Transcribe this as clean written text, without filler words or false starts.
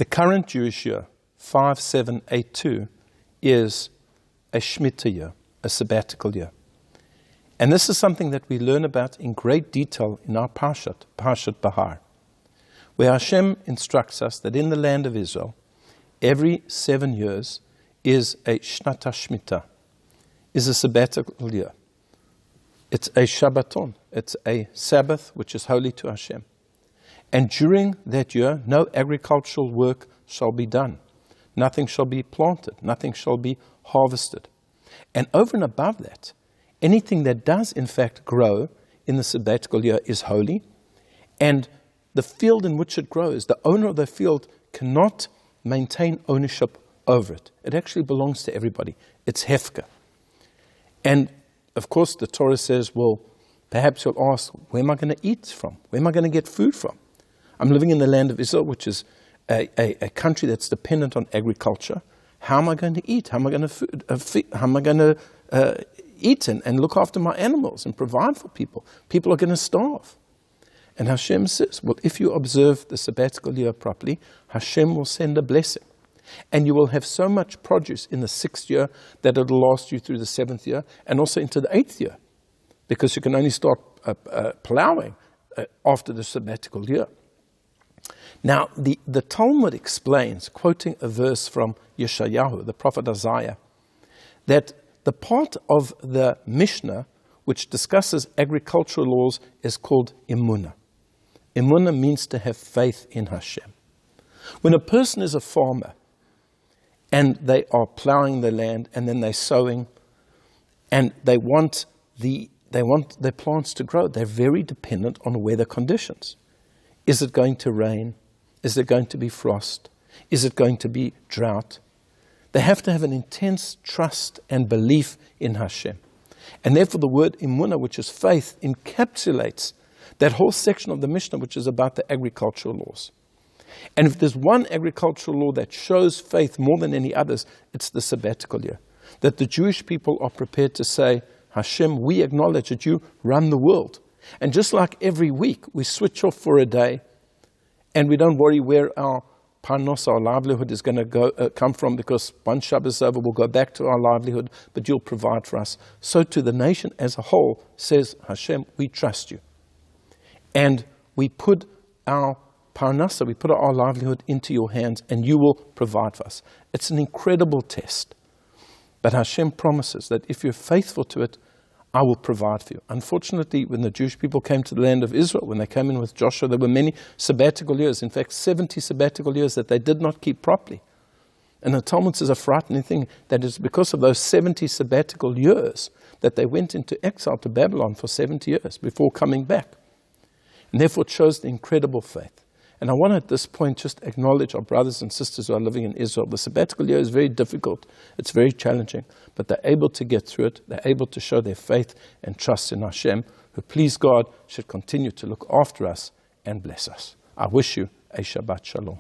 The current Jewish year, 5782, is a Shemitah year, a sabbatical year. And this is something that we learn about in great detail in our Parshat Behar, where Hashem instructs us that in the land of Israel, every 7 years is a Shnat HaShemitah, is a sabbatical year. It's a Shabbaton, it's a Sabbath which is holy to Hashem. And during that year, no agricultural work shall be done. Nothing shall be planted, nothing shall be harvested. And over and above that, anything that does in fact grow in the sabbatical year is holy, and the field in which it grows, the owner of the field cannot maintain ownership over it. It actually belongs to everybody. It's hefker. And of course the Torah says, well, perhaps you'll ask, where am I going to eat from? Where am I going to get food from? I'm living in the land of Israel, which is a country that's dependent on agriculture. How am I going to eat? How am I going to eat and look after my animals and provide for people? People are going to starve. And Hashem says, well, if you observe the sabbatical year properly, Hashem will send a blessing. And you will have so much produce in the 6th year that it will last you through the 7th year and also into the 8th year, because you can only start plowing after the sabbatical year. Now, the Talmud explains, quoting a verse from Yeshayahu, the prophet Isaiah, that the part of the Mishnah which discusses agricultural laws is called Emunah. Emunah means to have faith in Hashem. When a person is a farmer and they are plowing the land and then they're sowing and they want their plants to grow, they're very dependent on weather conditions. Is it going to rain? Is there going to be frost? Is it going to be drought? They have to have an intense trust and belief in Hashem. And therefore the word emunah, which is faith, encapsulates that whole section of the Mishnah which is about the agricultural laws. And if there's one agricultural law that shows faith more than any others, it's the sabbatical year. That the Jewish people are prepared to say, Hashem, we acknowledge that you run the world. And just like every week, we switch off for a day and we don't worry where our parnos, our livelihood, is going to come from, because once Shabbos is over, we'll go back to our livelihood, but you'll provide for us. So to the nation as a whole says, Hashem, we trust you. And we put our parnasa, we put our livelihood into your hands, and you will provide for us. It's an incredible test. But Hashem promises that if you're faithful to it, I will provide for you. Unfortunately, when the Jewish people came to the land of Israel, when they came in with Joshua, there were many sabbatical years, in fact 70 sabbatical years that they did not keep properly. And the Talmud says a frightening thing, that it's because of those 70 sabbatical years that they went into exile to Babylon for 70 years before coming back. And therefore it shows the incredible faith. And I want to at this point just acknowledge our brothers and sisters who are living in Israel. The sabbatical year is very difficult. It's very challenging. But they're able to get through it. They're able to show their faith and trust in Hashem, who, please God, should continue to look after us and bless us. I wish you a Shabbat Shalom.